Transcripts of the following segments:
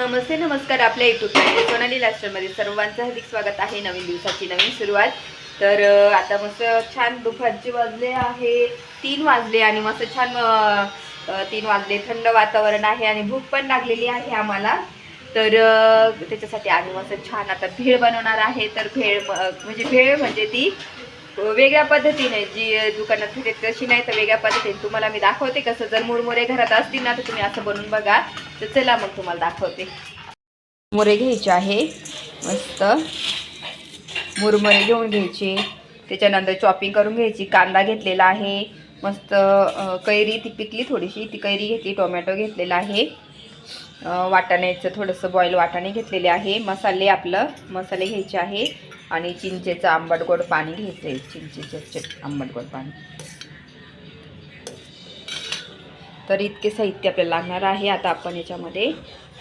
नमस्ते नमस्कार. आपल्या YouTube channel Sonali लास्टरमध्ये सर्वांचं हार्दिक स्वागत आहे. नवीन दिवसाची नवीन सुरुवात. तर आता मस्त छान दुपारचे वाजले आहे 3 वाजले आणि मस्त छान 3 वाजले, थंड वातावरण आहे आणि भूक पण लागलेली आहे आम्हाला. तर त्याच्यासाठी आम्ही मस्त छान आता भेळ बनवणार आहे. तर भेळ म्हणजे ती वेगळ्या पद्धतीने जी दुकानात भेटते तशी नाही, तर वेगळ्या पद्धतीने तुम्हाला मी दाखवते कसं. जर मुरमुरे घरात असतील ना तर तुम्ही असं बनवून बघा. तर चला मग तुम्हाला दाखवते. मुरमुरे घ्यायचे आहे, मस्त मुरमुरे घेऊन घ्यायचे. त्याच्यानंतर चॉपिंग करून घ्यायची. कांदा घेतलेला आहे, मस्त कैरी ती पिकली थोडीशी, ती कैरी घेतली. टोमॅटो घेतलेला आहे. वाटाण्याचं थोडंसं बॉईल वाटाणे घेतलेले आहे. मसाले घ्यायचे आहे आणि चिंचेचं आंबट गोड पाणी घ्यायचं आहे. चिंचेचं आंबट गोड पाणी. तर इतके साहित्य आपल्याला लागणार आहे. आता आपण याच्यामध्ये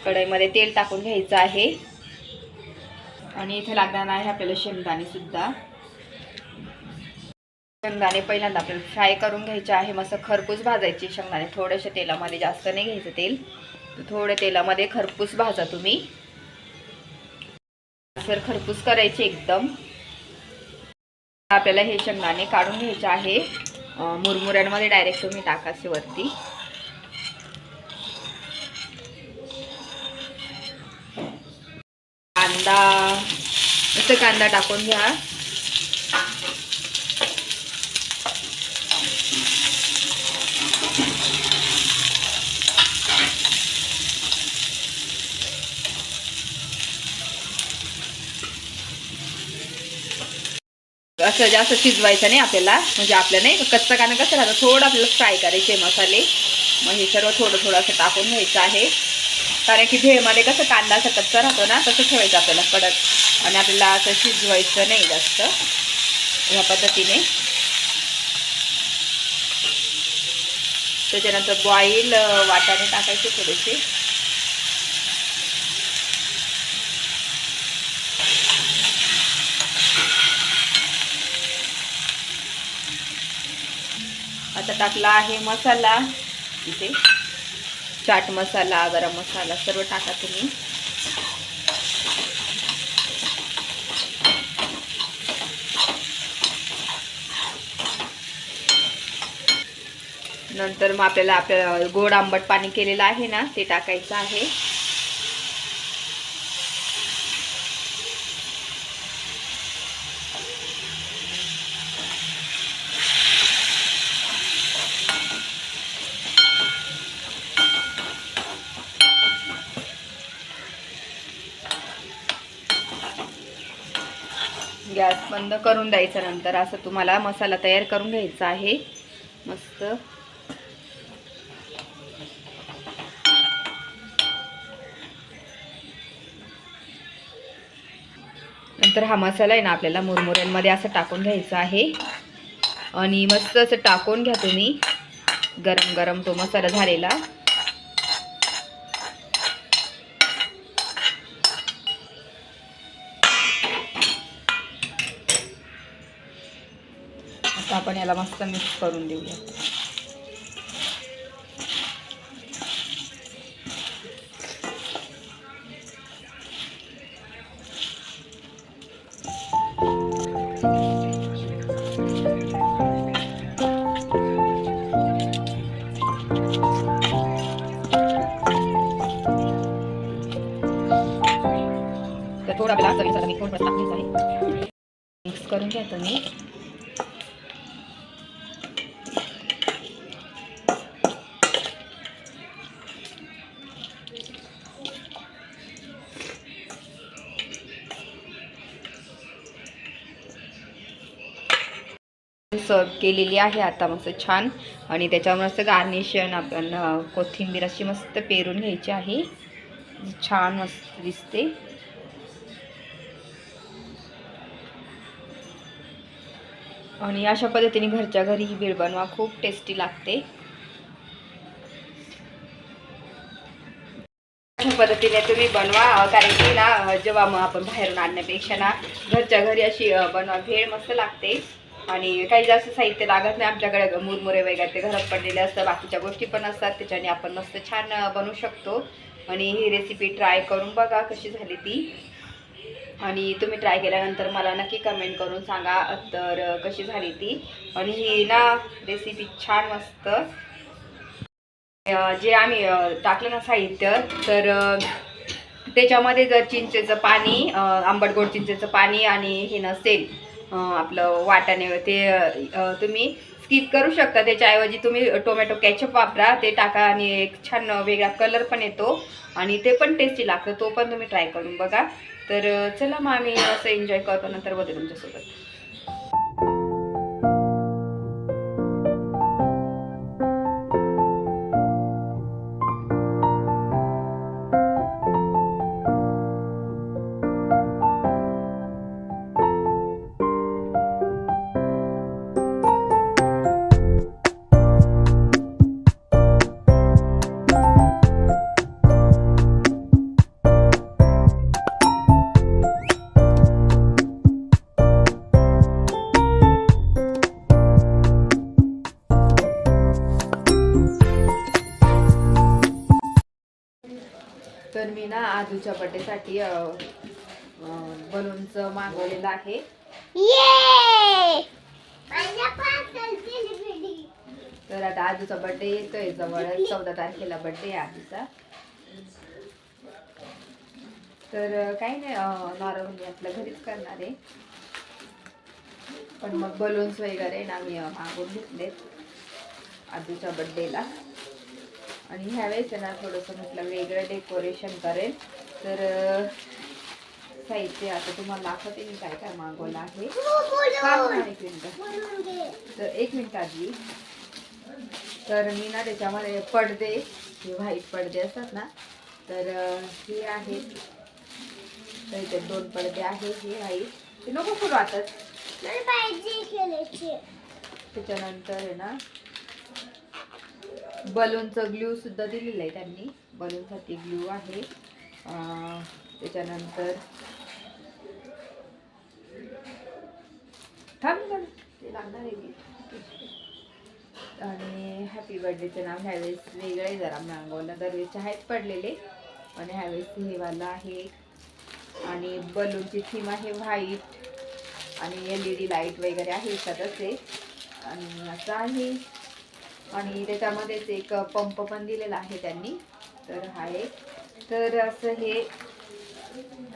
कढईमध्ये तेल टाकून घ्यायचं आहे आणि इथे लागणार आहे आपल्याला शेंगदाणे सुद्धा. शेंगदाणे पहिल्यांदा आपल्याला फ्राय करून घ्यायचे आहे. मस्त खरपूस भाजायचे शेंगदाणे. थोडेसे तेलामध्ये, जास्त नाही घ्यायचं तेल, थोडे तेलामध्ये खरपूस भाजा तुम्ही. सर खरपूस करायचे एकदम. आपल्याला हे शेंगदाणे काढून घ्यायचे आहे. मुरमुऱ्यांमध्ये डायरेक्ट तुम्ही टाकायचे वरती. कांदा टाकून घ्या. असं जास्त शिजवायचं नाही आपल्याला, म्हणजे आपलं नाही कच्चा कांदा कसं राहतं, थोडं आपल्याला फ्राय करायचे मसाले. मग हे सर्व थोडं असं टाकून घ्यायचं आहे. कारण की भेळमध्ये कसं कांदा असं कच्चा राहतो ना, तसं ठेवायचं आपल्याला कडक. आणि आपल्याला असं शिजवायचं नाही जास्त. ह्या पद्धतीने. त्याच्यानंतर बॉईल वाटाणे टाकायचे थोडेसे. आता टाकला आहे मसाला. इथे चाट मसाला, गरम मसाला सर्व टाका तुम्ही. नंतर मग आपल्याला गोड आंबट पाणी केलेलं आहे ना, ते टाकायचं आहे. गॅस बंद करून द्यायचा. नंतर असं तुम्हाला मसाला तयार करून घ्यायचा आहे मस्त. नंतर हा मसाला आहे ना आपल्याला मुरमुऱ्यांमध्ये असं टाकून घ्यायचा आहे आणि मस्त असं टाकून घ्या तुम्ही. गरम गरम तो मसाला झालेला. आता आपण याला मस्त मिक्स करून देऊया. तर थोडं आपल्याला चवीनुसार मीठ थोडं टाकायचं आहे. मिक्स करून घ्या तुम्ही. सर्व केलेली आहे आता मस्त छान. आणि त्याच्यावर मस्त गार्निशन आपण कोथिंबीर अशी मस्त पेरून घ्यायची आहे. छान मस्त दिसते. आणि अशा पद्धतीने घरच्या घरी ही भेळ बनवा, खूप टेस्टी लागते. अशा पद्धतीने तुम्ही बनवा. कारण की ना जेव्हा मग आपण बाहेरून आणण्यापेक्षा ना घरच्या घरी अशी बनवा, भेळ मस्त लागते. आणि काही जास्त साहित्य लागत नाही आमच्याकडे. मुरमुरे वगैरे ते घरात पडलेले असतात, बाकीच्या गोष्टी पण असतात, त्याच्याने आपण मस्त छान बनवू शकतो. आणि ही रेसिपी ट्राय करून बघा कशी झाली ती. आणि तुम्ही ट्राय केल्यानंतर मला नक्की कमेंट करून सांगा तर कशी झाली ती. आणि ही ना रेसिपी छान मस्त. जे आम्ही टाकलं ना साहित्य, तर त्याच्यामध्ये जर चिंचेचं पाणी, आंबट गोड चिंचेचं पाणी आणि हे नसेल आपलं वाटाणे, ते तुम्ही स्किप करू शकता. त्याच्याऐवजी तुम्ही टोमॅटो केचप वापरा, ते टाका आणि एक छान वेगळा कलर पण येतो आणि ते पण टेस्टी लागतं. तो पण तुम्ही ट्राय करून बघा. तर चला मग आम्ही असं एन्जॉय करतो, नंतर बघू तुमच्यासोबत. तर मी ना आजूच्या बर्थडेसाठी बलूनचं मागवलेलं आहे. तर आता आजूचा बर्थडे येतोय जवळ, 14 तारखेला बर्थडे आहे आजूचा. तर काही नाही, नॉर्मली आपल्या घरीच करणार आहे. पण मग बलून्स वगैरे ना मी मागवून घेतलेत आजूच्या बर्थडेला. आणि ह्यावेळेस ना थोडंसं म्हटलं वेगळं डेकोरेशन करेल. तर साहित्य आता तुम्हाला दाखवते मी काय काय मागवलं आहे. तर 1 मिनिट आधी. तर मी ना त्याच्यामध्ये पडदे, हे व्हाईट पडदे असतात ना, तर हे आहेत. तर इथे 2 पडदे आहेत, हे व्हाईट. ते नको फुल वाटत. त्याच्यानंतर आहे ना बलूनचं ग्लू सुद्धा दिलेलं आहे त्यांनी. बलूनसाठी ग्लू आहे. त्याच्यानंतर ते लागणार आहे. आणि हॅपी बर्थडेचं नाव ह्यावेळेस वेगळे जरा मागवलं. दरवेळेचे आहेत पडलेले, आणि ह्यावेळेस हे वाला आहे. आणि बलूनची थीम आहे व्हाईट आणि LED लाईट वगैरे आहे त्यातच आहे. आणि असं आहे. आणि त्याच्यामध्येच एक पंप पण दिलेला आहे त्यांनी. तर हा एक, तर असं हे.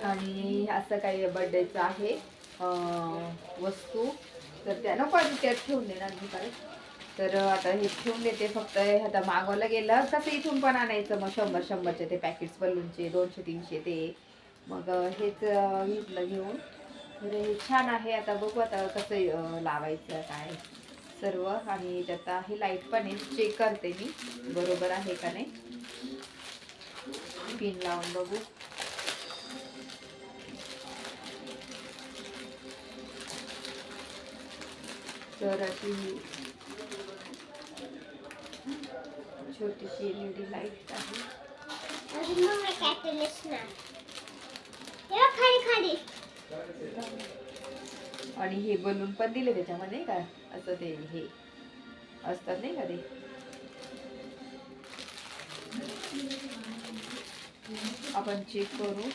आणि असं काही बर्थडेचं आहे वस्तू. तर त्या नको त्यात ठेवून देणार मी परत. तर आता हे ठेवून देते. फक्त आता मागवलं गेलं कसं इथून पण आणायचं, मग 100-100चे ते पॅकेट्स बलूनचे 200-300 ते. मग हेच घेतलं घेऊन. तर हे छान आहे. आता बघू आता कसं लावायचं काय सर्व. आणि त्यात आहे लाईट पण आहे. चेक करते मी बरोबर आहे का नाही, पिन लावून बघू. तर अशी छोटीशी LED लाईट आहे. आणि हे बलून पण दिले त्याच्यामध्ये का, असं ते हे असतात नाही का ते. आपण चेक करू.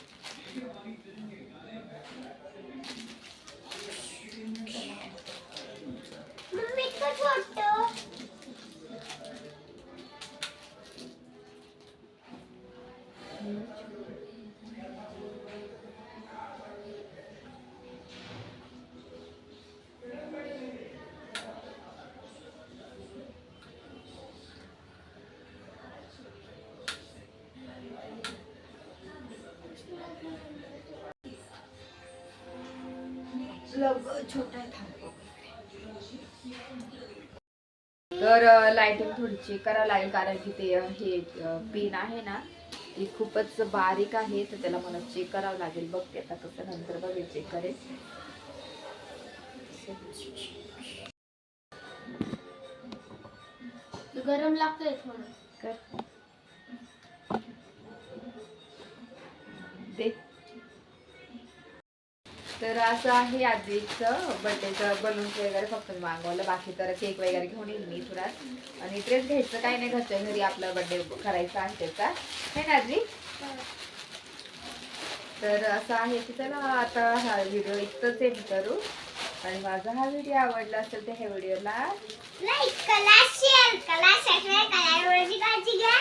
छोटा तर लाईटिंग थोडी चेक करावं लागेल, कारण की ते हे पिन आहे ना ती खूपच बारीक आहे. तर त्याला मला चेक करावं लागेल. बघते आता कसं, नंतर बघेल, चेक करेल. गरम लागतंय थोडं कर दे. तर असं आहे आजीचं बर्थडेचं बलून्स वगैरे फक्त मागवलं. बाकी तर केक वगैरे घेऊन येईल मी थोडा. आणि ड्रेस घ्यायचं काही नाही, घरच्या घरी आपला बर्थडे करायचा आहे त्याचा, है ना आजी. तर असं आहे की चला आता हा व्हिडिओ इथंच एंड करू. आणि माझा हा व्हिडिओ आवडला असेल तर ह्या व्हिडिओला लाईक करा, शेअर करा, सबस्क्राईब करा, रोजी काळजी घ्या.